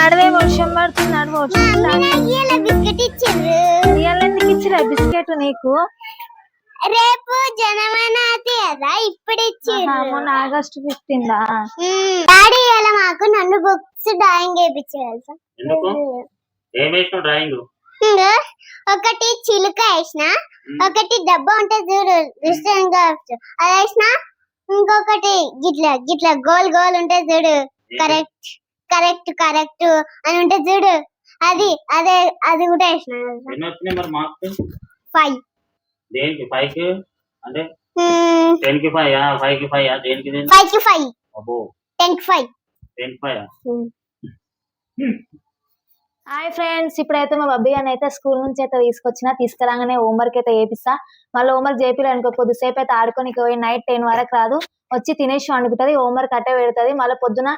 నడవే వర్షం పడుతుంది నడవ బిస్కెట్ ఇచ్చిండ్రు. ఎందుకు ఇచ్చిరా బిస్కెట్ నీకు? రేపు జనమనాతి కదా ఇప్పుడు ఇచ్చిండ్రు. మొన్న ఆగస్టు 15 డాడీ ఇలా మాకు నన్ను బుక్స్ డ్రాయింగ్ వేయించారు. ఒకటి చిలుక వేసిన, ఒకటి డబ్బా ఉంటది చూడు అది వేసిన, ఇంకొకటి గిట్లా గిట్లా గోల్ గోల్ ఉంటది చూడు కరెక్ట్ కరెక్ట్ కరెక్ట్ అని ఉంటది చూడు అది అదే అది కూడా వేసిన. 5 దేనికి 5 కి అంటే 10 కి 5 5 కి 5 దేనికి 5 కి 5 అబ్బో 10 కి 5 10 కి 5 హాయ్ ఫ్రెండ్స్, ఇప్పుడైతే మా బబ్బీ అని అయితే స్కూల్ నుంచి అయితే తీసుకురాగానే హోంవర్క్ అయితే చేపిస్తా. మళ్ళీ హోంవర్క్ చేపిలే అనుకో కొద్దిసేపు అయితే ఆడుకొని పోయి నైట్ 10 వరకు రాదు, వచ్చి తినేసి వండుకుంటది, హోంవర్క్ అట్టే పెడుతుంది. మళ్ళీ పొద్దున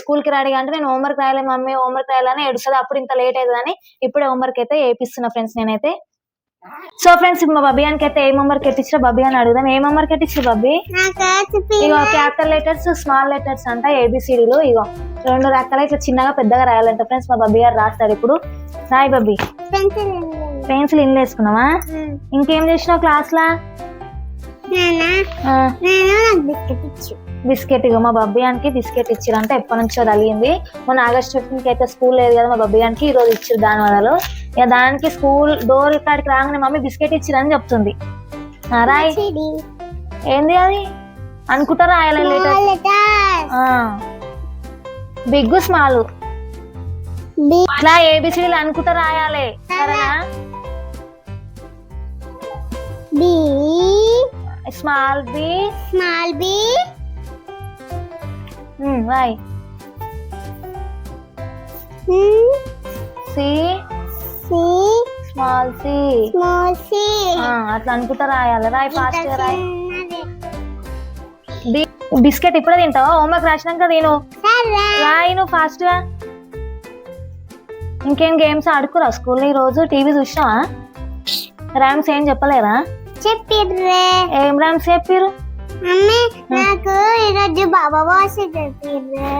స్కూల్ కి రెడీ అంటే నేను హోంవర్క్ రాయలే మమ్మీ హోంవర్క్ రాయాలని ఏడుస్తుంది. అప్పుడు ఇంత లేట్ అవుతుందని ఇప్పుడే హోంవర్క్ అయితే చేపిస్తున్నా ఫ్రెండ్స్ నేనైతే. సో ఫ్రెండ్స్ మా బబ్బియానికి అయితే ఏం హోంవర్క్ ఎట్టించారో బబ్బీ అని అడుగుదాం. ఏం హోంవర్క్ ఎట్టించారు బబ్బీ? ఇగో క్యాపిటల్ లెటర్స్ స్మాల్ లెటర్స్ అంట ఏబిసిడీలు, ఇగో 2 రకాల ఇట్లా చిన్నగా పెద్దగా రాయాలంట ఫ్రెండ్స్. మా బబ్బీ గారు రాస్తాడు ఇప్పుడు. రాయి బబ్బీ. పెన్సిల్ ఇన్లు వేసుకున్నావా? ఇంకేం చేసినావు క్లాస్ లా? బిస్కెట్. ఇగో మా బబ్బియానికి బిస్కెట్ ఇచ్చిరంటే ఎప్పటి నుంచో తగిలింది. మొన్న ఆగస్ట్ 15 అయితే స్కూల్ లేదు కదా మా బబ్బియానికి, ఈ రోజు ఇచ్చారు దాని వదలు. ఇక దానికి స్కూల్ డోర్ కాడికి రాగానే మమ్మీ బిస్కెట్ ఇచ్చిరని చెప్తుంది. రాయ్. ఏంది అది అనుకుంటా రాయాలి బిగ్ స్మాల్ ఇట్లా ఏబిసిడీలు అనుకుంటా రాయాలి సరేనా? స్మాల్ బి రాయ్. సి స్మాల్ సి అట్లా అనుకుంటా రాయాలి. రాయ్ ఫాస్ట్ గా రాయ్. బిస్కెట్ ఇప్పుడే తింటావా? హోంవర్క్ రాసినాక తిను. రాయి నువ్వు ఫాస్ట్ గా. ఇంకేం గేమ్స్ ఆడుకురా స్కూల్లో ఈ రోజు? టీవీ చూసినావా? ర్యామ్స్ ఏం చెప్పలేరా? చెప్పిర్రే. ఏం ర్యామ్స్ చెప్పిర్రు? నాకు ఈరోజు బాబా భాష చెప్పిర్రు.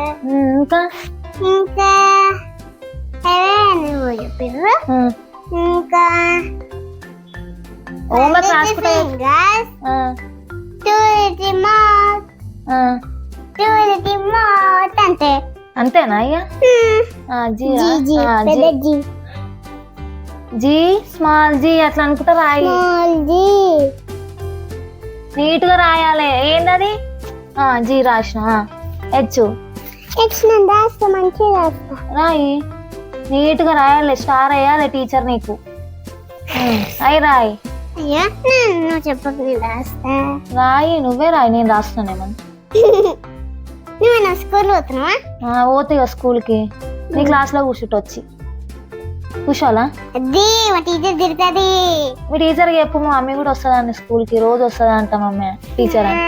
ఇంకా ఇంకా చెప్పిర్రు. ఇంకా హోంవర్క్ రాసుకుంటా అంతే. అంతేనా? ఇక జీ స్మాల్ జీ అట్లా అనుకుంటా రాయి. నీట్ గా రాయాలి. ఏంటది? జీ రాసిన. హెచ్ రాయి. నీట్ గా రాయాలి. స్టార్ వేయాలి టీచర్ నీకు. అయి రాయి. రాయి నువ్వే రాయి, నేను రాస్తున్నానేమన్నా. స్కూల్ పోతాయి స్కూల్ కి. నీ క్లాస్ లో కూర్చుంటూ వచ్చి కూర్చోవాలా? టీచర్ తిరుగుతుంది. మీ టీచర్ చెప్పు మా మమ్మీ కూడా వస్తుందండి స్కూల్ కి, రోజు వస్తుందా అంట మమ్మీ టీచర్ అని.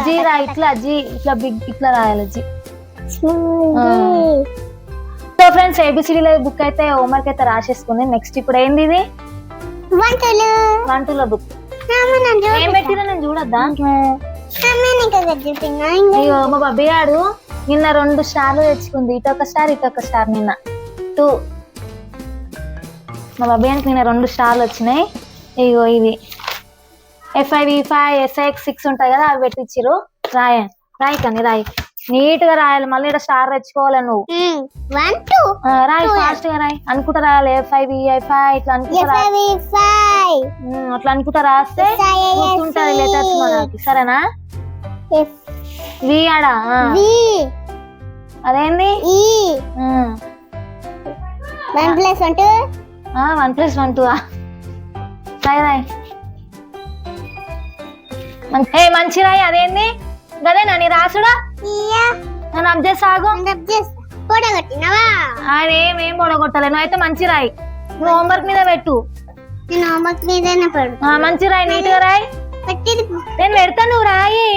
జీ రా. ఇట్లా జీ ఇట్లా బిగ్ ఇట్లా రాయాలి జీ. సో ఫ్రెండ్స్ ఏబిసిడీ బుక్ అయితే హోంవర్క్ అయితే రాసేసుకుంది. నెక్స్ట్ ఇప్పుడు ఏంది ఇది? 1 2 బుక్. ఏం పెట్టినా నేను చూడద్దా? మా బబ్బీ గారు నిన్న 2 స్టార్లు తెచ్చుకుంది. ఇటొక స్టార్ నిన్న 2. మా బబ్బీ గారికి నిన్న 2 స్టార్లు వచ్చినాయి. ఇగో ఇవి FIV5 SIX ఉంటాయి కదా, అవి పెట్టించిరు. రాయి కానీ రాయి నీట్ గా రాయాలి. మళ్ళీ ఇక్కడ స్టార్ తెచ్చుకోవాలి నువ్వు. రాయి ఫాస్ట్ గా రాయి. అనుకుంటా రాయాలి. FIV5 ఇట్లా అనుకుంటా అట్లా అనుకుంటా రాస్తే గుర్తుంటది లెటర్స్ మనకి. సరేనా? వి ఆడా అదేంది? 1+1 2 రాయి. మంచి రాయి. అదేంది? గదేనా నీ రాసుడా? నన్ను అబ్జెక్ట్ సాగు. ఏమేం పొడగొట్టలే. నువ్వు అయితే మంచి రాయి. నువ్వు హోంవర్క్ మీద పెట్టు. మంచి రాయి. నీట్ గా రాయి. నేను పెడతా నువ్వు రాయి.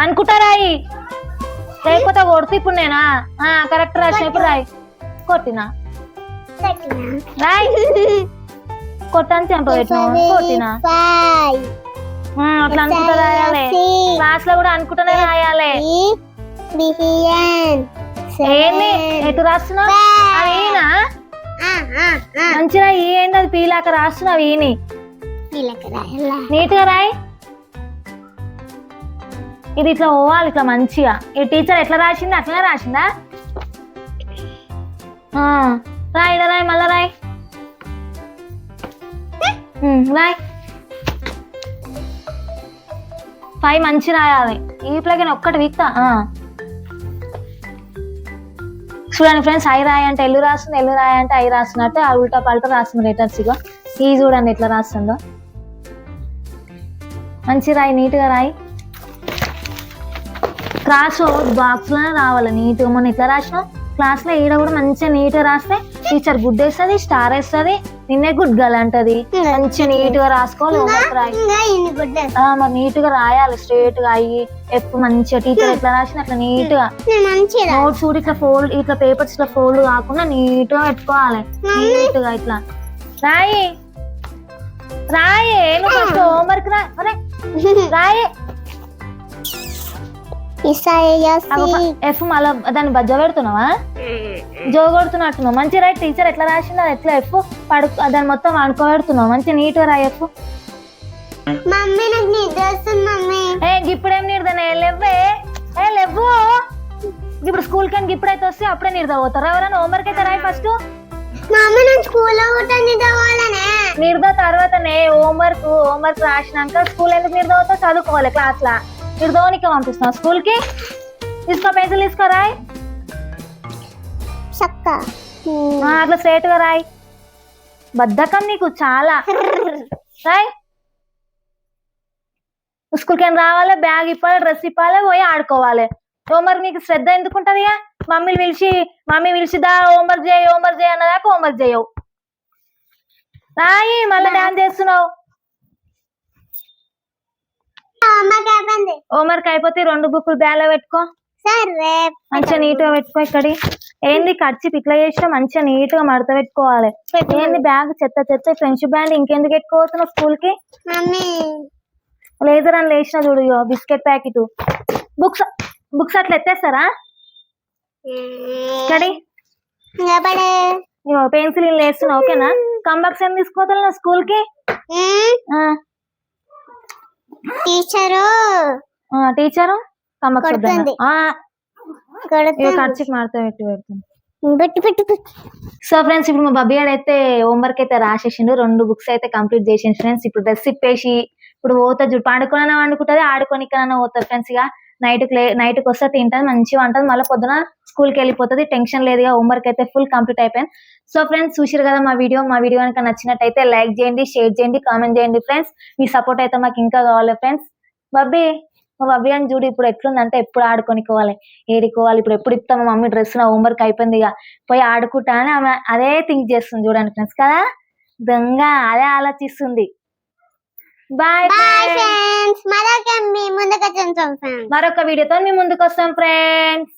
అనుకుంటా రాయి. లేకపోతే కొడుతు. ఇప్పుడు నేనా కరెక్ట్ రాసిన. ఇప్పుడు రాయి. కొట్టినా రాయి. కొట్టని చెంప పెట్టినావు కొట్టినా five. అట్లా అనుకుంటా రాయాలి క్లాస్ లో కూడా అనుకుంటూనే రాయాలి ఏంది ఎటు రాస్తున్నావు అది ఈయనా మంచిగా ఈ ఏంది అది పీలాక రాస్తున్నావు ఈయని నీట్ గా రాయి ఇది ఇట్లా పోవాలి ఇట్లా మంచిగా ఈ టీచర్ ఎట్లా రాసింది అట్లనే రాసిందా రాయి రాయి మళ్ళా రాయి రాయి 5 మంచి రాయాలి ఈ ప్లగిన్ ఒక్కటి వీక్తా చూడండి ఫ్రెండ్స్ ఐ రాయి అంటే ఎల్లు రాస్తుంది ఎల్లు రాయి అంటే ఐ రాస్తున్నట్టు ఆ ఉల్టా పల్టా రాస్తుంది లెటర్స్ ఇగో ఈ చూడండి ఎట్లా రాస్తుందో మంచి రాయి నీట్గా రాయి క్లాస్ బాక్స్ లోనే రావాలి నీట్గా మొన్న ఇట్లా రాసినావు క్లాస్ లో ఈడ కూడా మంచిగా నీట్ గా రాస్తే టీచర్ గుడ్ వేస్తుంది స్టార్ వేస్తుంది నిన్నే గుడ్ గల్ అంటది మంచిగా నీట్ గా రాసుకోవాలి మరి నీట్ గా రాయాలి స్ట్రేట్ గా అయ్యి ఎప్పుడు మంచిగా టీచర్ ఎట్లా రాసిన అట్లా నీట్ గా నోట్స్ కూడా ఇట్లా ఫోల్డ్ ఇట్లా పేపర్స్ ఇట్లా ఫోల్డ్ కాకుండా నీట్ గా పెట్టుకోవాలి నీట్ గా ఇట్లా రాయి రాయి నువ్వు ఫస్ట్ హోంవర్క్ రాయి ఎఫ్ మళ్ళా దాన్ని బజ్జ పెడుతున్నావా జో కొడుతున్నట్టున్నావు మంచి రైట్ టీచర్ ఎట్లా రాసిందో ఎట్లా ఎఫ్ దాన్ని మొత్తం అనుకోబెడుతున్నావు మంచి నీట్ గా రాయి ఎఫ్ ఇప్పుడేం నీడదనే లేవ్వే లేవ్వు ఇప్పుడు స్కూల్ కానీ ఇప్పుడైతే వస్తే అప్పుడే నీడదా పోతారు ఎవరైనా హోంవర్క్ అయితే రాయి ఫస్ట్ నీడదా తర్వాతనే హోంవర్క్ రాసినాక స్కూల్ ఎందుకు నీడదా పోతావు చదువుకోవాలి క్లాస్ లా మీరు ధోనికి పంపిస్తున్నావు స్కూల్ కి తీసుకో పెన్సిల్ తీసుకో రాయి అట్లా స్ట్రేట్ గా రాయి బద్ధకం నీకు చాలా రాయ్ స్కూల్కి ఏం రావాలి బ్యాగ్ ఇప్పాలి డ్రెస్ ఇప్పాలి పోయి ఆడుకోవాలి హోంవర్క్ నీకు శ్రద్ధ ఎందుకుంటది మమ్మీ పిలిచిదా హోంవర్క్ చేయి అన్నదాకా హోంవర్క్ చేయవు రాయి మళ్ళీ డాన్స్ చేస్తున్నావు హోంవర్క్ అయిపోతే 2 బుక్కులు బ్యాగ్ లో పెట్టుకో మంచిగా నీట్ గా పెట్టుకో ఇక్కడి ఏంది ఖర్చు ఇట్లా చేసినా మంచిగా నీట్ గా మడత పెట్టుకోవాలి ఏంది బ్యాగ్ చెత్త ఫ్రెండ్షిప్ బ్యాండ్ ఇంకెందుకు పెట్టుకోవచ్చున్నావు స్కూల్ కి లేజర్ అని లేచిన చూడు బిస్కెట్ ప్యాకెట్ బుక్స్ అట్లా ఎత్తేస్తారా ఇక్కడి పెన్సిల్ వేస్తున్నా ఓకేనా కంబాక్స్ ఏం తీసుకోవాలి స్కూల్ కి టీచరు ఖర్చుకి మాడతా పెడుతుంది సో ఫ్రెండ్స్ ఇప్పుడు మా బబ్బీ అయితే హోంవర్క్ అయితే రాసేసిండు 2 బుక్స్ అయితే కంప్లీట్ చేసిండు ఫ్రెండ్స్ ఇప్పుడు డ్రెస్ ఇప్పేసి ఇప్పుడు పోతా చూడు పండుకున్నా వండుకుంటది ఆడుకోనికన్నా పోతుంది ఫ్రెండ్స్ ఇక నైట్కి వస్తే తింటది మంచిగా ఉంటుంది మళ్ళీ పొద్దున స్కూల్కి వెళ్ళిపోతుంది టెన్షన్ లేదు హోంవర్క్ అయితే ఫుల్ కంప్లీట్ అయిపోయింది సో ఫ్రెండ్స్ చూసారు కదా మా వీడియో కనుక నచ్చినట్టయితే లైక్ చేయండి షేర్ చేయండి కామెంట్ చేయండి ఫ్రెండ్స్ మీ సపోర్ట్ అయితే మాకు ఇంకా కావాలి ఫ్రెండ్స్ మా బబ్బీ అని చూడు ఇప్పుడు ఎట్లుందంటే ఎప్పుడు ఆడుకోనికోవాలి ఏడుకోవాలి ఇప్పుడు ఎప్పుడు ఇస్తాం మా మమ్మీ డ్రెస్ నా హోంవర్క్ అయిపోయింది ఇక పోయి ఆడుకుంటా అని ఆమె అదే థింక్ చేస్తుంది చూడండి ఫ్రెండ్స్ కదా దొంగ అదే ఆలోచిస్తుంది బాయ్ ఫ్రెండ్స్ మరొక వీడియోతో మీ ముందుకు వస్తాం ఫ్రెండ్స్